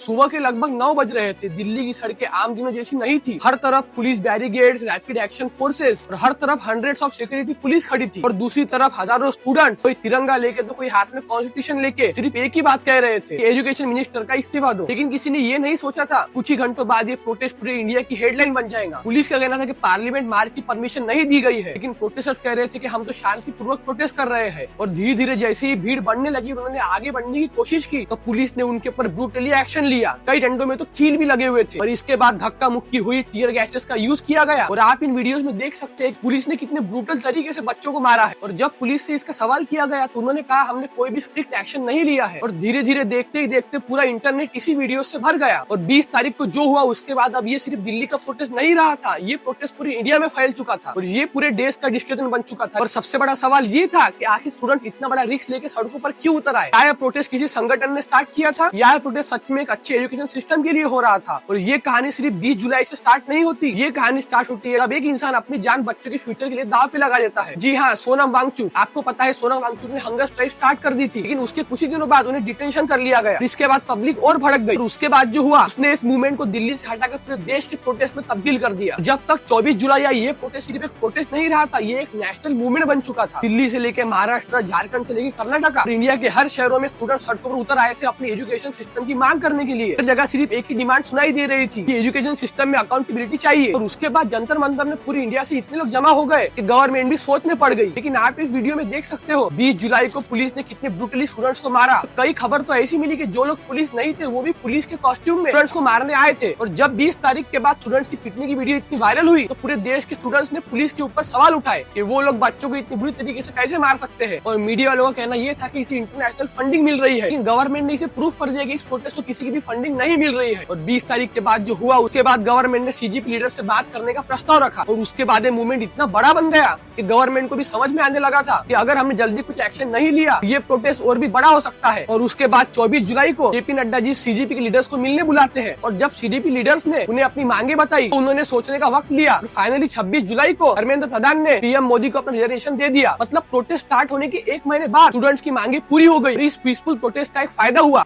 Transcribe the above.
सुबह के लगभग 9 बज रहे थे। दिल्ली की सड़कें आम दिनों जैसी नहीं थी। हर तरफ police barricades, rapid action forces और हर तरफ हंड्रेड्स ऑफ सिक्योरिटी पुलिस खड़ी थी। और दूसरी तरफ हजारों स्टूडेंट्स, कोई तिरंगा लेके तो कोई हाथ में कॉन्स्टिट्यूशन लेके सिर्फ एक ही बात कह रहे थे कि एजुकेशन मिनिस्टर का इस्तीफा दो। लेकिन किसी ने ये नहीं सोचा था कुछ ही घंटों बाद ये प्रोटेस्ट पूरे इंडिया की हेडलाइन बन जाएगा। पुलिस का कहना था कि पार्लियामेंट मार्च की परमिशन नहीं दी गई है, लेकिन प्रोटेस्टर्स कह रहे थे कि हम तो शांतिपूर्वक प्रोटेस्ट कर रहे हैं। और धीरे धीरे जैसे ही भीड़ बढ़ने लगी, उन्होंने आगे बढ़ने की कोशिश की तो पुलिस ने उनके ऊपर ब्रूटली एक्शन लिया। कई डंडों में तो कील भी लगे हुए थे और इसके बाद धक्का मुक्की हुई, टीयर गैसेस का यूज किया गया। और आप इन वीडियोस में देख सकते हैं पुलिस ने कितने ब्रूटल तरीके से बच्चों को मारा है। और जब पुलिस से इसका सवाल किया गया तो उन्होंने कहा हमने कोई भी स्ट्रिक्ट एक्शन नहीं लिया है। और धीरे धीरे देखते ही देखते पूरा इंटरनेट इसी वीडियो से भर गया। और 20 तारीख को जो हुआ उसके बाद अब ये सिर्फ दिल्ली का प्रोटेस्ट नहीं रहा था, ये प्रोटेस्ट पूरी इंडिया में फैल चुका था और ये पूरे देश का डिस्कशन बन चुका था। और सबसे बड़ा सवाल ये था कि आखिर स्टूडेंट इतना बड़ा रिस्क लेके सड़कों पर क्यों उतर आए? क्या यह प्रोटेस्ट किसी संगठन ने स्टार्ट किया था या प्रोटेस्ट सच में एक अच्छे एजुकेशन सिस्टम के लिए हो रहा था? और ये कहानी सिर्फ 20 जुलाई से स्टार्ट नहीं होती, ये कहानी स्टार्ट होती है जब एक इंसान अपनी जान बच्चों के फ्यूचर के लिए दांव पे लगा देता है। जी हाँ, सोनम वांगचुक। आपको पता है सोनम वांगचुक ने हंगर स्ट्राइक स्टार्ट कर दी थी, लेकिन उसके कुछ ही दिनों बाद उन्हें डिटेंशन कर लिया गया। इसके बाद पब्लिक और भड़क गई। उसके बाद जो हुआ, उसने इस मूवमेंट को दिल्ली से हटाकर पूरे देश के प्रोटेस्ट में तब्दील कर दिया। जब तक 24 जुलाई आई, ये प्रोटेस्ट सिर्फ एक प्रोटेस्ट नहीं रहा था, ये एक नेशनल मूवमेंट बन चुका था। दिल्ली से लेकर महाराष्ट्र, झारखंड से लेकर कर्नाटक, इंडिया के हर शहरों में स्टूडेंट सड़कों पर उतर आए थे अपनी एजुकेशन सिस्टम की मांग करने के लिए। हर जगह सिर्फ एक ही डिमांड सुनाई दे रही थी कि एजुकेशन सिस्टम में अकाउंटेबिलिटी चाहिए। और उसके बाद जंतर मंतर में पूरी इंडिया से इतने लोग जमा हो गए कि गवर्नमेंट भी सोच में पड़ गई। लेकिन आप इस वीडियो में देख सकते हो 20 जुलाई को पुलिस ने कितने ब्रूटली स्टूडेंट्स को मारा। कई खबर तो ऐसी मिली कि जो लोग पुलिस नहीं थे वो भी पुलिस के कॉस्ट्यूम में स्टूडेंट्स को मारने आए थे। और जब 20 तारीख के बाद स्टूडेंट्स की पिटने की वीडियो इतनी वायरल हुई तो पूरे देश के स्टूडेंट्स ने पुलिस के ऊपर सवाल उठाए कि वो लोग बच्चों को इतनी बुरी तरीके से कैसे मार सकते हैं। और मीडिया वालों का कहना यह था कि इसे इंटरनेशनल फंडिंग मिल रही है, लेकिन गवर्नमेंट ने इसे प्रूफ कर दिया कि इस प्रोटेस्ट को किसी की भी फंडिंग नहीं मिल रही है। और 20 तारीख के बाद जो हुआ, उसके बाद गवर्नमेंट ने सीजीपी लीडर से बात करने का प्रस्ताव रखा। और उसके बाद मूवमेंट इतना बड़ा बन गया कि गवर्नमेंट को भी समझ में आने लगा था कि अगर हमने जल्दी कुछ एक्शन नहीं लिया ये प्रोटेस्ट और भी बड़ा हो सकता है। और उसके बाद 24 जुलाई को जेपी नड्डा जी सीजीपी के लीडर्स को मिलने बुलाते हैं। और जब सीजीपी लीडर्स ने उन्हें अपनी मांगे बताई तो उन्होंने सोचने का वक्त लिया। फाइनली 26 जुलाई को धर्मेंद्र प्रधान ने पीएम मोदी को अपना रिजर्वेशन दे दिया। मतलब प्रोटेस्ट स्टार्ट होने के 1 महीने बाद स्टूडेंट्स की मांगे पूरी हो गई। इस पीसफुल प्रोटेस्ट का एक फायदा हुआ।